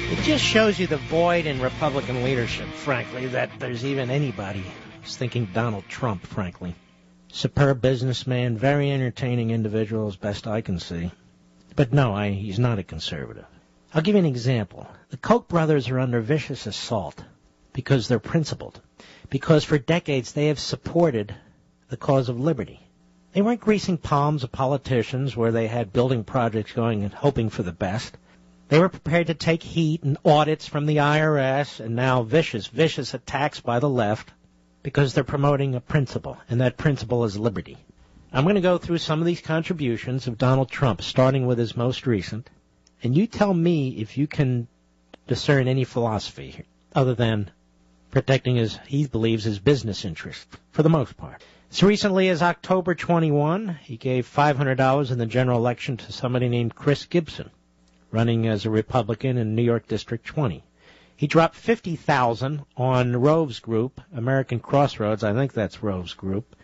It just shows you the void in Republican leadership, frankly, that there's even anybody who's thinking Donald Trump, frankly. Superb businessman, very entertaining individual, as best I can see. But no, he's not a conservative. I'll give you an example. The Koch brothers are under vicious assault because they're principled. Because for decades they have supported the cause of liberty. They weren't greasing palms of politicians where they had building projects going and hoping for the best. They were prepared to take heat and audits from the IRS and now vicious attacks by the left because they're promoting a principle, and that principle is liberty. I'm going to go through some of these contributions of Donald Trump, starting with his most recent, and you tell me if you can discern any philosophy here, other than protecting he believes, his business interests, for the most part. As recently as October 21, he gave $500 in the general election to somebody named Chris Gibson, running as a Republican in New York District 20. He dropped $50,000 on Rove's group, American Crossroads, I think that's Rove's group,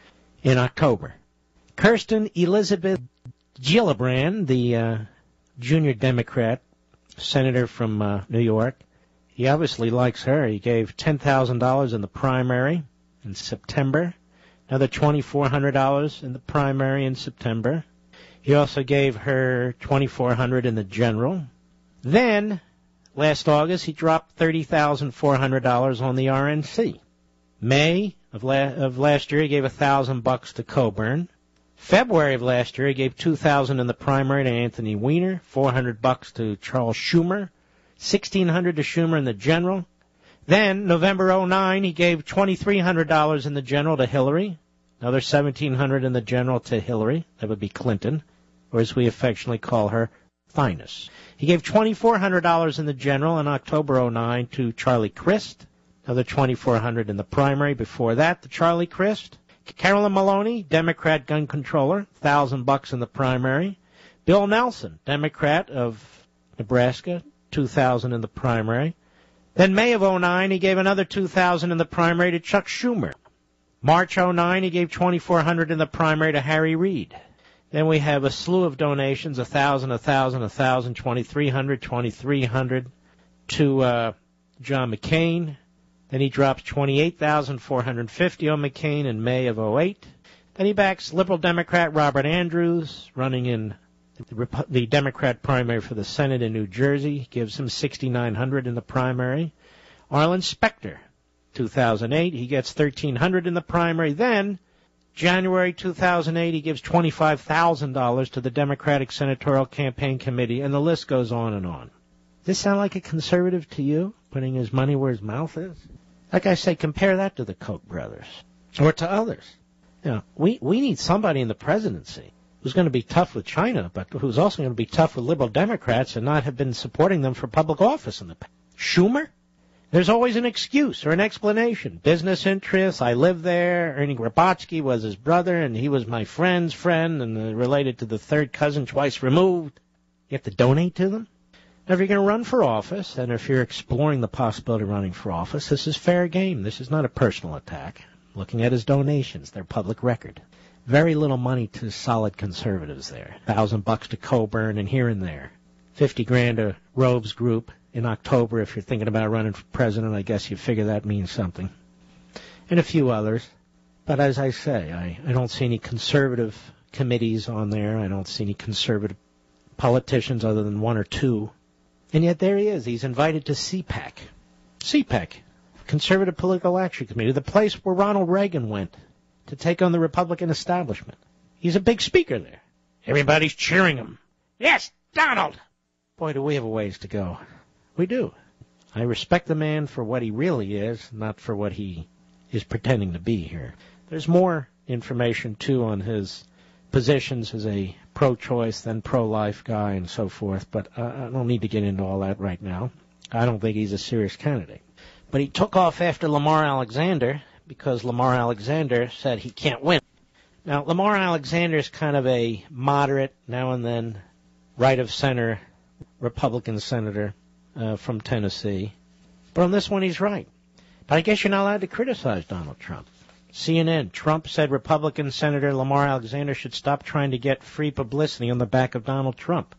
in October. Kirsten Elizabeth Gillibrand, the junior Democrat senator from New York, he obviously likes her. He gave $10,000 in the primary in September, another $2,400 in the primary in September. He also gave her $2,400 in the general. Then, last August, he dropped $30,400 on the RNC. May of last year, he gave $1,000 to Coburn. February of last year, he gave $2,000 in the primary to Anthony Weiner, $400 to Charles Schumer, $1,600 to Schumer in the general. Then, November 2009, he gave $2,300 in the general to Hillary, another $1,700 in the general to Hillary. That would be Clinton, or as we affectionately call her, Finest. He gave $2,400 in the general in October 2009 to Charlie Crist, another $2,400 in the primary. Before that, to Charlie Crist. Carolyn Maloney, Democrat gun controller, $1,000 in the primary. Bill Nelson, Democrat of Nebraska, $2,000 in the primary. Then May of 2009, he gave another $2,000 in the primary to Chuck Schumer. March 2009, he gave $2,400 in the primary to Harry Reid. Then we have a slew of donations, $1,000, $1,000, $1,000, $2,300 to John McCain. Then he drops $28,450 on McCain in May of 2008. Then he backs liberal Democrat Robert Andrews, running in the Democrat primary for the Senate in New Jersey. He gives him $6,900 in the primary. Arlen Specter, 2008, he gets $1,300 in the primary. Then, January 2008, he gives $25,000 to the Democratic Senatorial Campaign Committee, and the list goes on and on. Does this sound like a conservative to you, putting his money where his mouth is? Like I say, compare that to the Koch brothers, or to others. You know, we need somebody in the presidency who's going to be tough with China, but who's also going to be tough with liberal Democrats and not have been supporting them for public office in the past. Schumer? There's always an excuse or an explanation. Business interests, I live there, Ernie Grabotsky was his brother, and he was my friend's friend, and related to the third cousin twice removed. You have to donate to them? Now, if you're going to run for office, and if you're exploring the possibility of running for office, this is fair game. This is not a personal attack. Looking at his donations, they're public record. Very little money to solid conservatives there. $1,000 to Coburn and here and there. $50,000 to Rove's group in October. If you're thinking about running for president, I guess you figure that means something. And a few others. But as I say, I don't see any conservative committees on there. I don't see any conservative politicians other than one or two. And yet there he is. He's invited to CPAC. CPAC, Conservative Political Action Committee, the place where Ronald Reagan went to take on the Republican establishment. He's a big speaker there. Everybody's cheering him. Yes, Donald! Boy, do we have a ways to go. We do. I respect the man for what he really is, not for what he is pretending to be here. There's more information, too, on his positions as a pro-choice than pro-life guy and so forth, but I don't need to get into all that right now. I don't think he's a serious candidate. But he took off after Lamar Alexander because Lamar Alexander said he can't win. Now, Lamar Alexander is kind of a moderate, now and then, right-of-center Republican senator from Tennessee. But on this one, he's right. But I guess you're not allowed to criticize Donald Trump. CNN, Trump said Republican Senator Lamar Alexander should stop trying to get free publicity on the back of Donald Trump.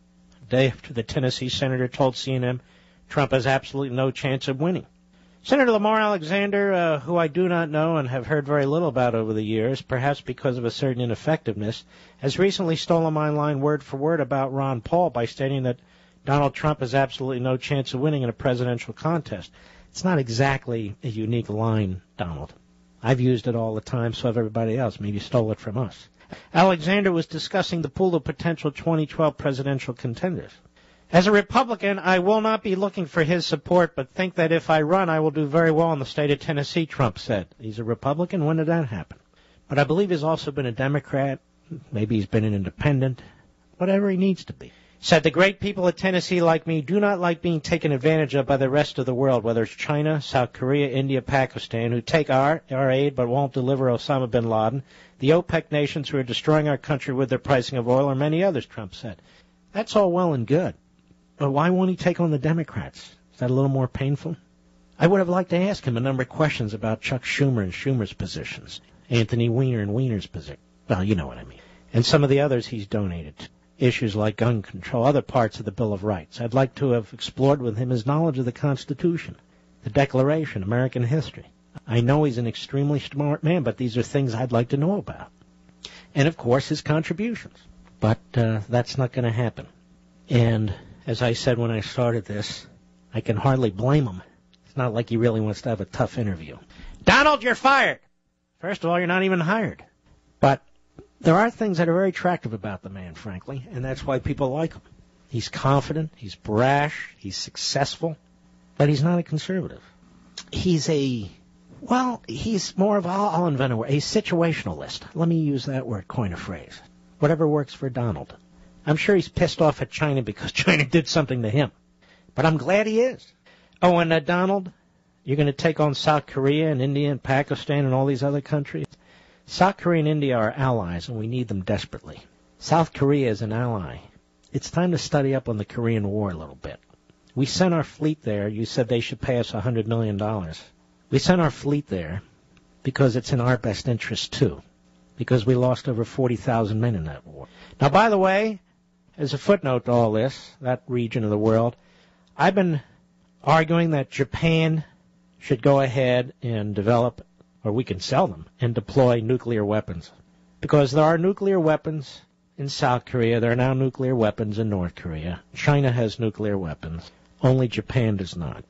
A day after the Tennessee senator told CNN Trump has absolutely no chance of winning. Senator Lamar Alexander, who I do not know and have heard very little about over the years, perhaps because of a certain ineffectiveness, has recently stolen my line word for word about Ron Paul by stating that Donald Trump has absolutely no chance of winning in a presidential contest. It's not exactly a unique line, Donald. I've used it all the time, so have everybody else. Maybe you stole it from us. Alexander was discussing the pool of potential 2012 presidential contenders. As a Republican, I will not be looking for his support, but think that if I run, I will do very well in the state of Tennessee, Trump said. He's a Republican? When did that happen? But I believe he's also been a Democrat. Maybe he's been an independent. Whatever he needs to be. Said the great people of Tennessee like me do not like being taken advantage of by the rest of the world, whether it's China, South Korea, India, Pakistan, who take our aid but won't deliver Osama bin Laden, the OPEC nations who are destroying our country with their pricing of oil, or many others, Trump said. That's all well and good. But why won't he take on the Democrats? Is that a little more painful? I would have liked to ask him a number of questions about Chuck Schumer and Schumer's positions, Anthony Weiner and Weiner's position. Well, you know what I mean. And some of the others he's donated to. Issues like gun control, other parts of the Bill of Rights. I'd like to have explored with him his knowledge of the Constitution, the Declaration, American history. I know he's an extremely smart man, but these are things I'd like to know about. And, of course, his contributions. But that's not going to happen. And as I said when I started this, I can hardly blame him. It's not like he really wants to have a tough interview. Donald, you're fired! First of all, you're not even hired. But there are things that are very attractive about the man, frankly, and that's why people like him. He's confident, he's brash, he's successful, but he's not a conservative. He's more of, I'll invent a word, a situationalist. Let me use that word, coin a phrase. Whatever works for Donald. I'm sure he's pissed off at China because China did something to him. But I'm glad he is. Oh, and Donald, you're going to take on South Korea and India and Pakistan and all these other countries? South Korea and India are allies, and we need them desperately. South Korea is an ally. It's time to study up on the Korean War a little bit. We sent our fleet there. You said they should pay us $100 million. We sent our fleet there because it's in our best interest, too, because we lost over 40,000 men in that war. Now, by the way, as a footnote to all this, that region of the world, I've been arguing that Japan should go ahead and develop, or we can sell them, and deploy nuclear weapons. Because there are nuclear weapons in South Korea. There are now nuclear weapons in North Korea. China has nuclear weapons. Only Japan does not.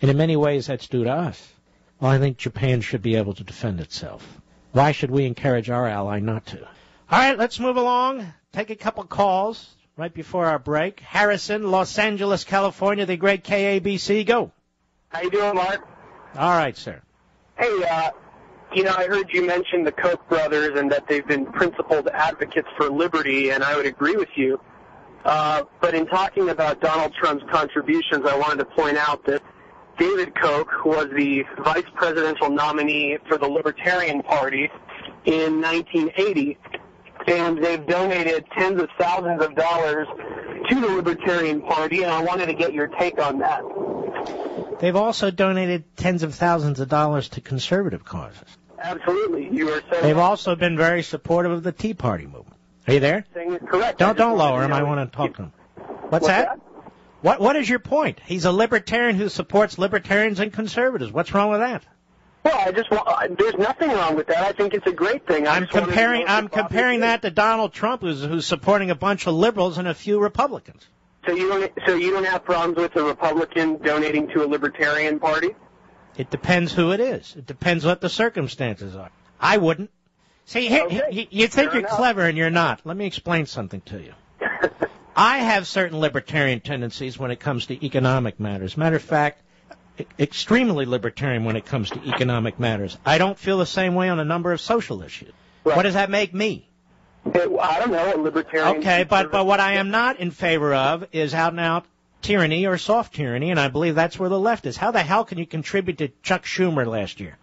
And in many ways, that's due to us. Well, I think Japan should be able to defend itself. Why should we encourage our ally not to? All right, let's move along. Take a couple calls right before our break. Harrison, Los Angeles, California, the great KABC. Go. How you doing, Mark? All right, sir. Hey, I heard you mention the Koch brothers and that they've been principled advocates for liberty, and I would agree with you. But in talking about Donald Trump's contributions, I wanted to point out that David Koch was the vice presidential nominee for the Libertarian Party in 1980, and they've donated tens of thousands of dollars to the Libertarian Party, and I wanted to get your take on that. They've also donated tens of thousands of dollars to conservative causes. Absolutely. You are so They've also been very supportive of the Tea Party movement. Are you there? Saying is correct. Don't lower him. I want to talk to him. What's that? What is your point? He's a libertarian who supports libertarians and conservatives. What's wrong with that? Well, there's nothing wrong with that. I think it's a great thing. I'm comparing that to Donald Trump, who's supporting a bunch of liberals and a few Republicans. So you don't have problems with a Republican donating to a Libertarian Party? It depends who it is. It depends what the circumstances are. I wouldn't. See, you think you're clever and you're not. Let me explain something to you. I have certain libertarian tendencies when it comes to economic matters. Matter of fact, extremely libertarian when it comes to economic matters. I don't feel the same way on a number of social issues. Right. What does that make me? I don't know, a libertarian. Okay, but what I am not in favor of is out-and-out tyranny or soft tyranny, and I believe that's where the left is. How the hell can you contribute to Chuck Schumer last year?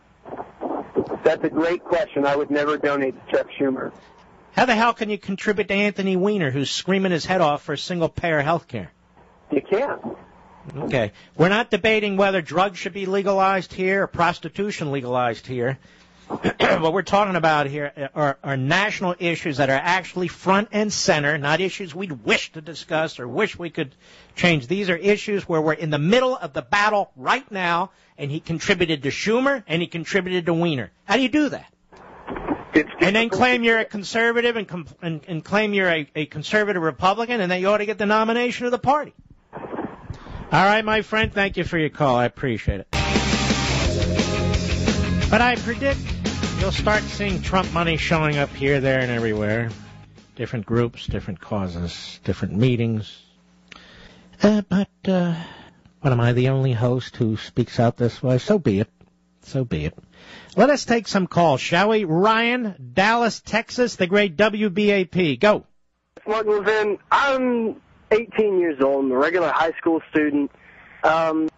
That's a great question. I would never donate to Chuck Schumer. How the hell can you contribute to Anthony Weiner, who's screaming his head off for single-payer health care? You can't. Okay. We're not debating whether drugs should be legalized here or prostitution legalized here. What we're talking about here are national issues that are actually front and center, not issues we'd wish to discuss or wish we could change. These are issues where we're in the middle of the battle right now, and he contributed to Schumer and he contributed to Weiner. How do you do that? And then claim you're a conservative and claim you're a conservative Republican, and then you ought to get the nomination of the party. All right, my friend, thank you for your call. I appreciate it. But I predict you'll start seeing Trump money showing up here, there, and everywhere. Different groups, different causes, different meetings. But what, am I the only host who speaks out this way? So be it. So be it. Let us take some calls, shall we? Ryan, Dallas, Texas, the great WBAP. Go. Mark Levin, I'm 18 years old. I'm a regular high school student. I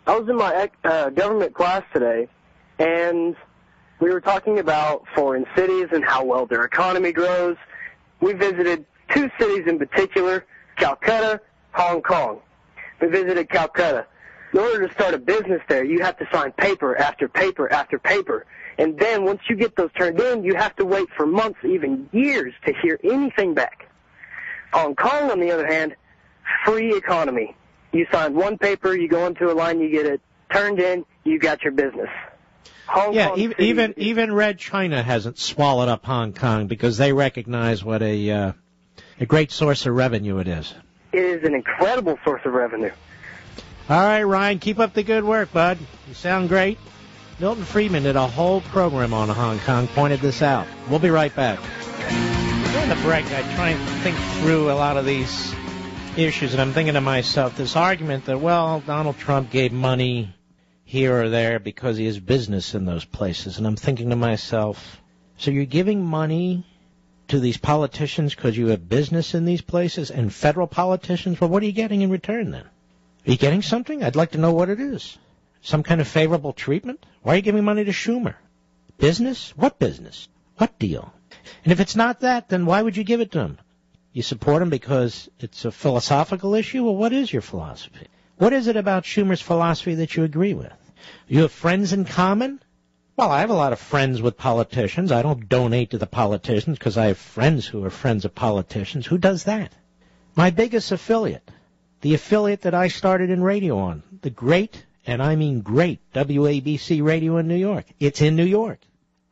was in my government class today, and we were talking about foreign cities and how well their economy grows. We visited two cities in particular, Calcutta, Hong Kong. We visited Calcutta. In order to start a business there, you have to sign paper after paper after paper. And then once you get those turned in, you have to wait for months, even years, to hear anything back. Hong Kong, on the other hand, free economy. You sign one paper, you go into a line, you get it turned in, you got your business. Even Red China hasn't swallowed up Hong Kong because they recognize what a great source of revenue it is. It is an incredible source of revenue. All right, Ryan, keep up the good work, bud. You sound great. Milton Friedman did a whole program on Hong Kong, pointed this out. We'll be right back. During the break, I try and think through a lot of these issues, and I'm thinking to myself, this argument that, well, Donald Trump gave money here or there because he has business in those places. And I'm thinking to myself, so you're giving money to these politicians because you have business in these places, and federal politicians? Well, what are you getting in return then? Are you getting something? I'd like to know what it is. Some kind of favorable treatment? Why are you giving money to Schumer? Business? What business? What deal? And if it's not that, then why would you give it to him? You support him because it's a philosophical issue? Well, what is your philosophy? What is it about Schumer's philosophy that you agree with? You have friends in common? Well, I have a lot of friends with politicians. I don't donate to the politicians because I have friends who are friends of politicians. Who does that? My biggest affiliate, the affiliate that I started in radio on, the great, and I mean great, WABC radio in New York. It's in New York.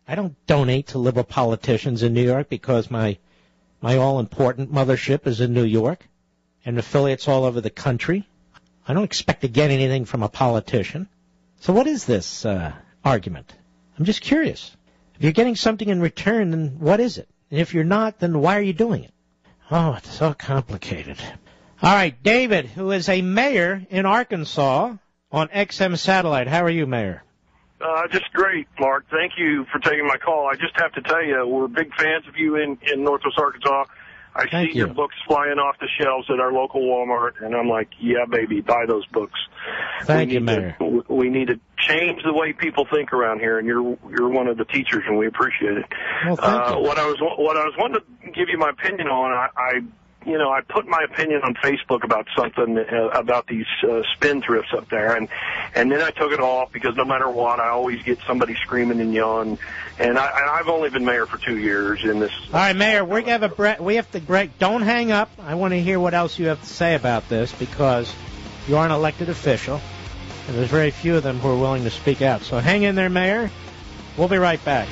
I don't donate to liberal politicians in New York because my all-important mothership is in New York and affiliates all over the country. I don't expect to get anything from a politician. So what is this argument? I'm just curious. If you're getting something in return, then what is it? And if you're not, then why are you doing it? Oh, it's so complicated. All right, David, who is a mayor in Arkansas on XM Satellite. How are you, Mayor? Just great, Mark. Thank you for taking my call. I just have to tell you, we're big fans of you in Northwest Arkansas. I see your books flying off the shelves at our local Walmart, and I'm like, yeah, baby, buy those books. Thank you, Mayor. We need to change the way people think around here, and you're one of the teachers, and we appreciate it. Well, thank you. What I was wanting to give you my opinion on, I put my opinion on Facebook about something about these spendthrifts up there, and then I took it off because no matter what, I always get somebody screaming and yelling. And I've only been mayor for 2 years in this. All right, Mayor, we have to break. Don't hang up. I want to hear what else you have to say about this because you are an elected official, and there's very few of them who are willing to speak out. So hang in there, Mayor. We'll be right back.